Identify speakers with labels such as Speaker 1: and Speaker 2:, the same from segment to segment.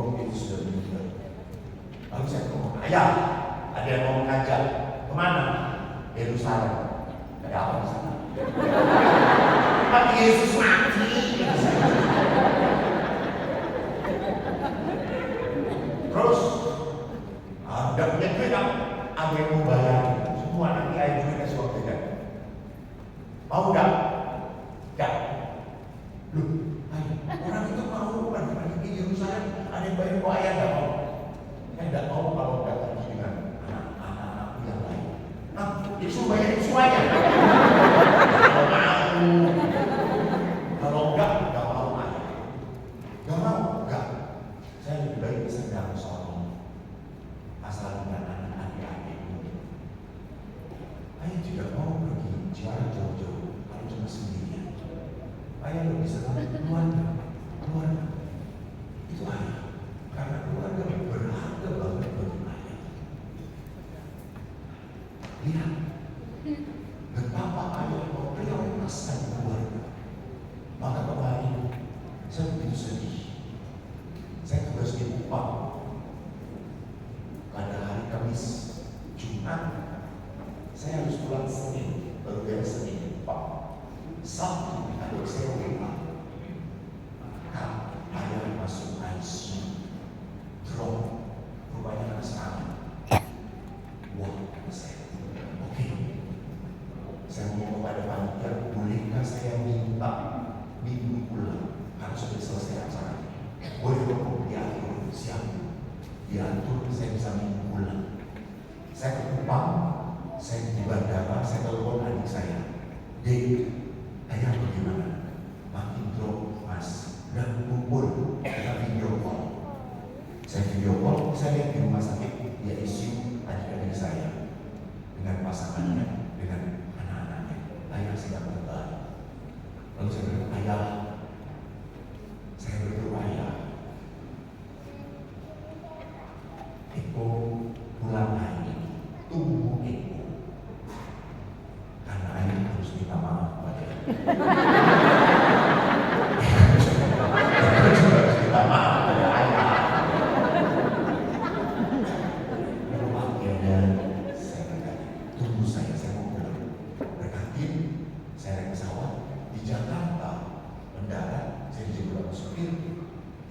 Speaker 1: waktu itu sudah meninggal. Lalu saya ngomong, ayah, ada yang mau mengajak kemana? Yerusalem. Ada apa di sana? Tapi Yesus mati. Terus ada punya duit, ada yang mau bayar semua, nanti ayah juga kasih waktu kan. Mau gak? Gak. Loh, orang itu mau pergi ke Yerusalem, ada yang bayar kok ayah gak mau. Saya gak mau kalau gak pergi dengan anak-anakku yang lain. Nah, Yesus bayarin semuanya. Kalau mau, kalau enggak mau ayah. Gak mau, enggak. Saya lebih baik sedang soal asal dengan anak-adik-adikmu. Ayah tidak mau pergi jarak jauh-jauh kalau cuma sendirian. Ayah lebih senang keluarga. Itu ayah. Karena keluarga berharga banget bagi ayah. Lihat betapa ayah memprioritaskan keluarga. Maka kemarin saya begitu sedih. Saya tugas di Kupang. Pada hari Kamis, Jumat, saya harus pulang Senin, baru beres Senin di Kupang. Sabtu, adik saya WA, Kak, ayah masuk ICU, drop, rupanya anak serangan. Wah, saya, oke. Saya ngomong pada panitia, bolehkah saya minta minggu pulang? Karena sudah selesai acara. Boleh dong, diatur, siap. Diatur, saya bisa minggu pulang. Saya ke Kupang, saya di bandara, saya telepon adik saya. Dek, ayah bagaimana? Makin drop, mas. Dan kumpul, kita video call. Saya video call, saya lihat di rumah sakit, dia ICU adik-adik saya. Dengan pasangannya, dengan anak-anaknya. Ayah sedang berbalik. Lalu saya bilang, ayah, saya berdoa ayah. Eko pulang hari ini, tunggu Eko. Karena ayah harus minta maaf pada harus minta maaf pada ayah. Lalu akhirnya saya berkata, tunggu saya mau pulang. Berkatin, saya naik pesawat di Jakarta, mendarat, saya dijemput sama supir.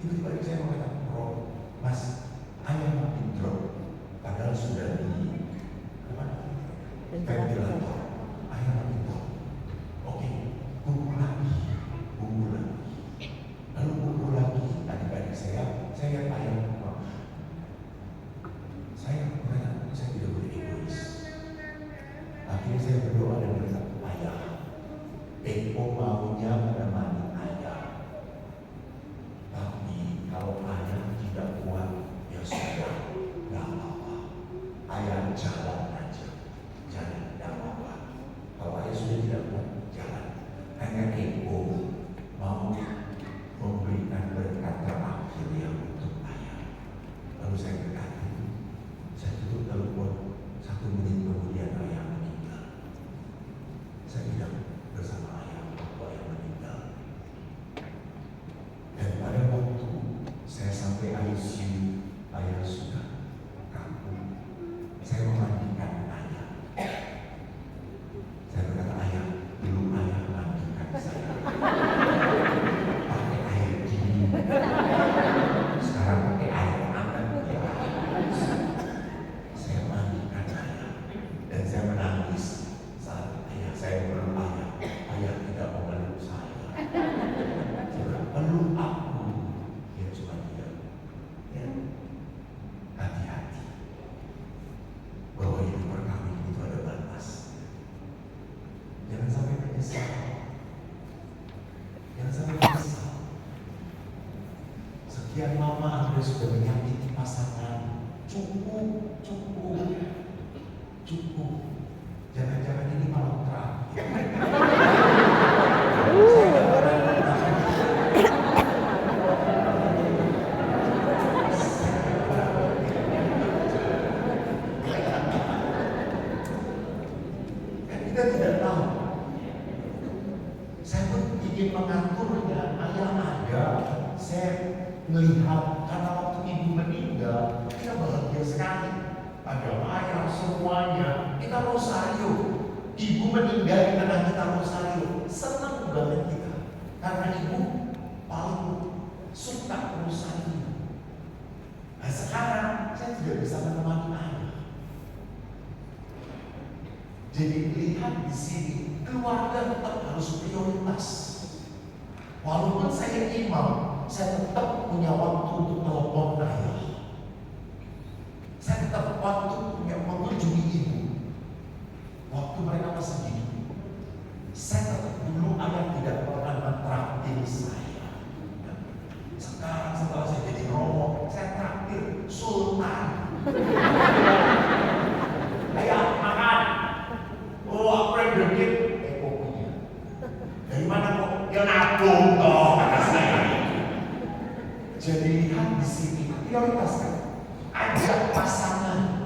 Speaker 1: Tiba-tiba saya mengatakan, bro, mas, ayah makin drop, padahal sudah di ventilator. Ayah makin drop. Oke, kumpul lagi. Lalu kumpul lagi adik-adik saya lihat ayah. Saya tidak boleh egois. Akhirnya saya berdoa dan berkata, ayah, Eko maunya menemani ayah. Tapi kalau ayah tidak kuat, ya sudah, gak apa-apa. Ayah jalan aja, gak apa-apa. Kalau ayah sudah tidak kuat, jalan. Hanya Eko mau memberikan berkat terakhir yang untuk ayah. Lalu saya berkata, saya tutup telepon. 1 menit kemudian ayah meninggal. Saya tidak bersama ayah waktu ayah meninggal. Dan pada waktu saya sampai ICU, ayah sudah kampung. Saya memandikan ayah. Saya berkata, ayah, dulu ayah mandikan saya pakai air dingin. Sekarang pakai air hangat. Saya mandikan ayah. Dan saya menangis saat ayah saya meluk ayah tidak mau meluk saya. Peluk aku. Dia cuma diam. Ya. Hati-hati bahwa hidup perkawinan itu ada batas. Jangan sampai menyesal. Sekian lama Anda sudah menyakiti pasangan. Cukup. Jangan-jangan ini malam terakhir. Kita tidak tahu. Saya pun ingin mengaturnya. Ayah ada. Saya melihat karena waktu semuanya, kita rosario. Ibu meninggal karena kita rosario. Senang banget kita, karena ibu paling suka rosario. Nah sekarang saya tidak bisa menemani ayah. Jadi lihat di sini, keluarga tetap harus prioritas. Walaupun saya imam, saya tetap punya waktu untuk telepon ayah. Saya tetap punya mengunjungi ibu. Waktu mereka masih hidup, saya tetap dulu ayah tidak pernah mentraktir saya. Sekarang setelah saya jadi romo, saya traktir sultan. Ayah makan. Oh, aku yang bergit. Punya. Dari mana kok? Ya nabung toh, kata saya. Jadi lihat di sini, prioritaskan. Ajak pasangan.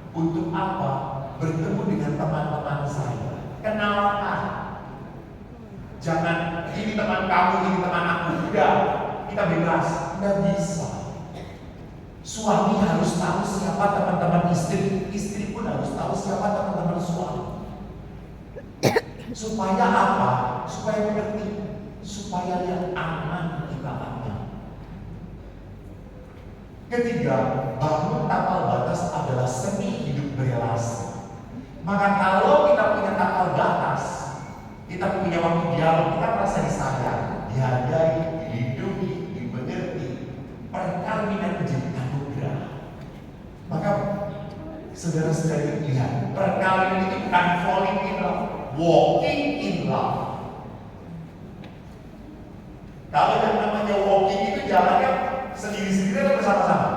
Speaker 1: Untuk apa? Bertemu dengan teman-teman saya. Kenalkan. Jangan ini teman kamu, ini teman aku. Udah, kita bebas. Nggak bisa. Suami harus tahu siapa teman-teman istri. Istri pun harus tahu siapa teman-teman suami. Supaya apa? Supaya mengerti. Supaya yang aman kita aman. Ketiga, bangun tapal batas adalah seni hidup berelasi. Maka kalau kita punya tapal batas, kita punya waktu dialog, kita merasa disayang, dihargai, dilindungi, dimengerti. Perkawinan menjadi anugerah. Maka saudara-saudari lihat, perkawinan itu bukan falling in love, walking in love. Kalau yang namanya walking itu jalannya sendiri-sendiri atau bersama-sama?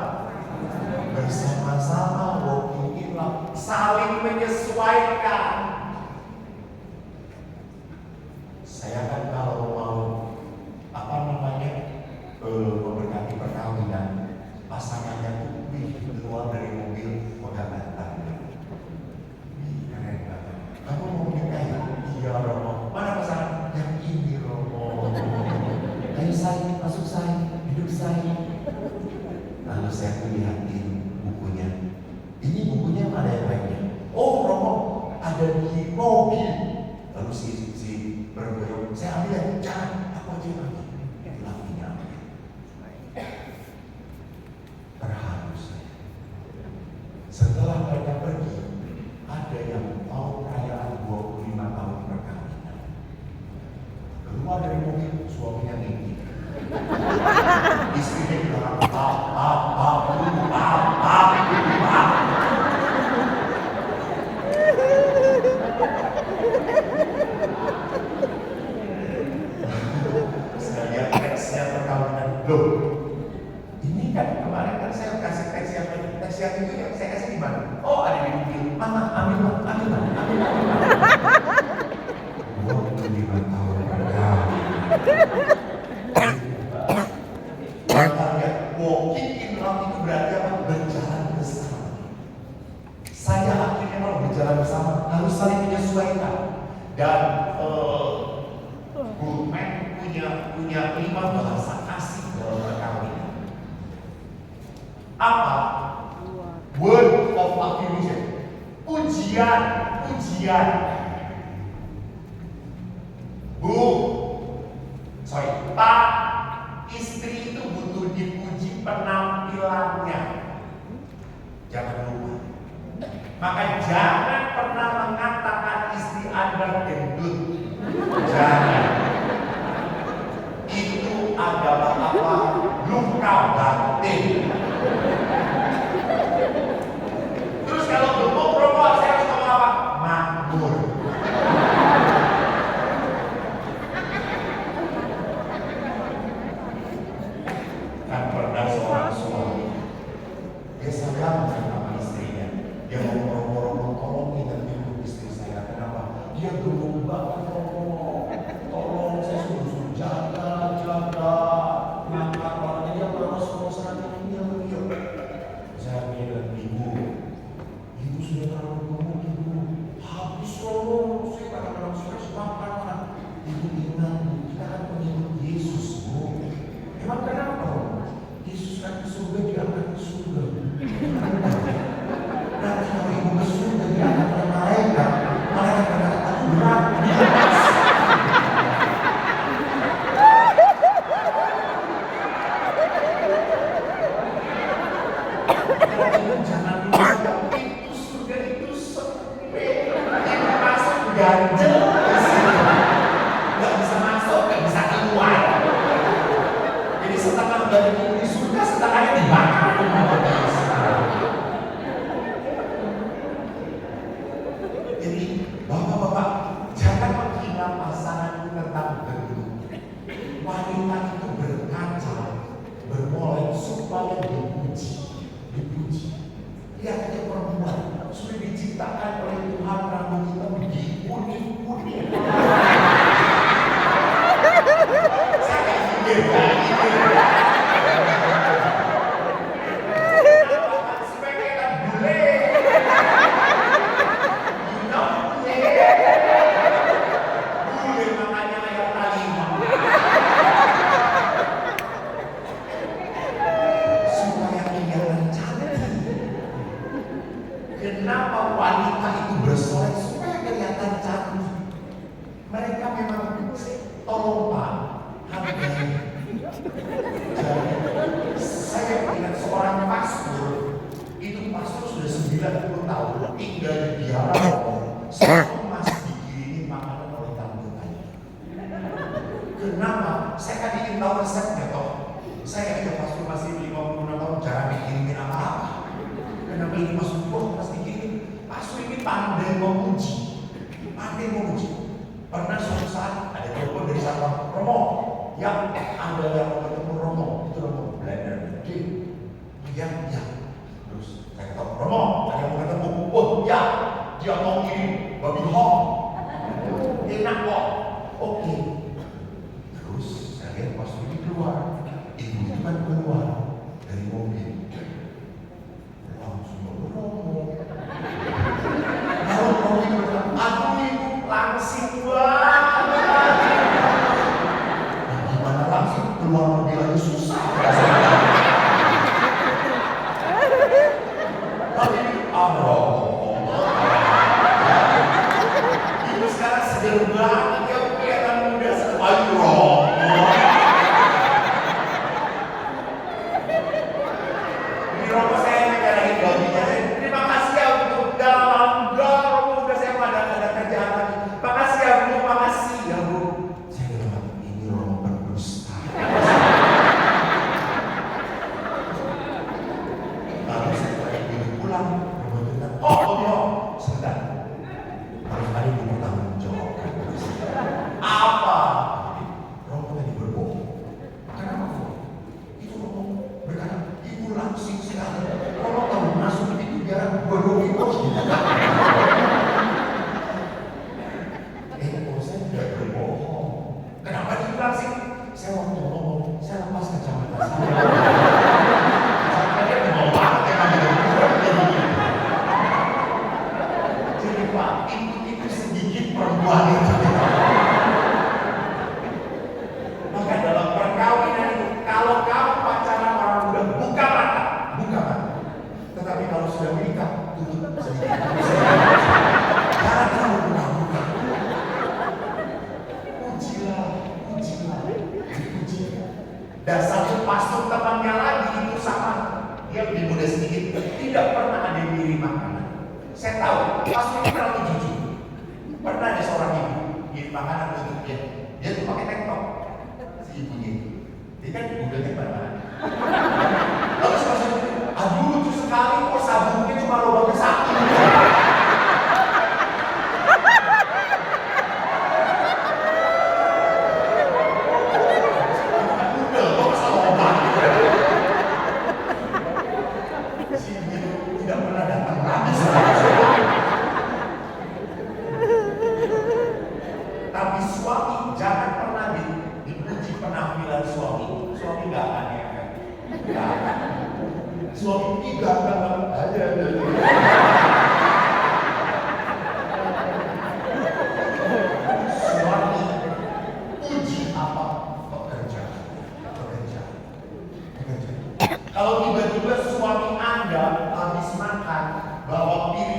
Speaker 1: Bersama-sama, walking in love, saling menyesuaikan. Saya kan kalau mau memberkati perkawinan, pasangannya tuh keluar dari mobil pegangan. Keren banget. Kamu mau menikah ya? Iya Romo. Mana pasangan? Yang ini Romo. Ayo saya, masuk saya, hidup saya. Lalu saya lihatin bukunya. Ini bukunya mana yang lainnya? Oh Romo, ada di mobil. Lalu si berboyong, saya ambil ya, jangan, aku aja yang ambil. Lakinya ambil. Terharu saya. Setelah mereka pergi, ada yang mau perayaan 25 tahun perkawinan. Keluar dari mobil, suaminya tinggi. Istrinya bilang, saya lihat teksnya perkawinan. Loh, ini kan kemarin kan saya kasih teks yang itu yang saya kasih di mana? Oh, ada di mobil. Mama, ambil. 25 tahun perkawinan. Walking in love itu berarti apa? Berjalan bersama. Saya akhirnya kalau berjalan bersama harus saling menyesuaikan. Dan Goodman punya 5 bahasa kasih dalam perkawinan. Apa? Word of affirmation. Pujian. Pak, istri itu butuh dipuji penampilannya. Jangan lupa. Maka jangan pernah mengatakan istri Anda gendut. Jangan. Itu adalah apa? Luka batin. Terus kalau gemuk perempuan, saya harus ngomong apa? Makmur. Kan pernah seorang suami, dia sayang sama istrinya. Dia mau tolongin dan hidup istri saya. Kenapa? Dia gemuk banget. sudah ditunggu di surga sedangkan dibakar. Jadi bapak-bapak jangan menghina pasangan tentang bentuk. Wanita itu berkaca, bermolek supaya dipuji. Lihat aja perempuan sudah diciptakan oleh Tuhan, rambut kita kuning-kuning. Saya kayak gini. Supaya kita bule. Bule makanya ayam talima. Supaya kelihatan cantik. Kenapa wanita itu bersolek supaya kelihatan cantik? Mereka memang tolong Pak, hargai. Saya ingat seorang pastor, itu pastor sudah 90 tahun tinggal di biara selalu masih dikirimin makanan oleh tamu-tamu. Kenapa? Saya kan ingin tahu resepnya toh. Saya aja pastor masih 56 tahun jarang dikirimin apa-apa. Kenapa ini masuk pas dikirim? Pastor ini pandai memuji. Pernah suatu saat ada telepon dari sahabat Romo, yang ada yang mau ketemu Romo, itu Romo Blender gede, yang terus saya kata Romo, ada yang mau ketemu, oh ya, dia mau kirim babi hong, enak kok, oke. Terus saya lihat pas ini keluar, ibu itu kan keluar dari mobil, langsung Romo, lalu Romo itu bilang, aduh ibu langsing banget. Gimana langsung keluar mobil aja susah. Tapi ibu sekarang seger banget ya, kelihatan muda sekali. Ini Romo saya ngejalanin babinya. Terima kasih ya Bu. Dalam Romo udah saya pada ada kerjaan lagi. Makasih ya Bu, makasih ya Bu. Saya bilang ini Romo berdusta. Lalu setelah ibu pulang, Romo bilang, oh, sebentar. Harus ada yang bertanggung jawab. Apa? Romo tadi berbohong. Kenapa Bu? Itu Romo berkata, ibu langsing sekali. Romo tahu masuk itu biar berbohong itu. Saya tidak berbohong. Kenapa dibilang sih? Saya waktu ngomong, saya lepas kacamata saya. Kacamatanya mau banget ya kamu. Jadi Pak, itu sedikit perempuan itu. Maka dalam perkawinan itu, kalau kamu pacaran orang muda, buka mata. Tetapi kalau sudah menikah, tutup sedikit. Jangan terlalu buka. Dasarnya pastor temannya lagi itu sama, dia lebih muda sedikit, tidak pernah ada yang ngirim makanan. Saya tahu, pastor ini terlalu jujur. Pernah ada seorang ibu ngirim makanan untuk dia tuh pakai tank top, si ibunya. Dia kan mudanya banget. Lalu si pastor itu, aduh lucu sekali kok sabunnya cuma lubangnya satu. Tapi suami jangan pernah dipuji penampilan suami. Suami nggak aneh kan? Suami ini ganteng aja. Suami puji apa? Pekerja. Kalau tiba-tiba suami Anda habis makan bawa piring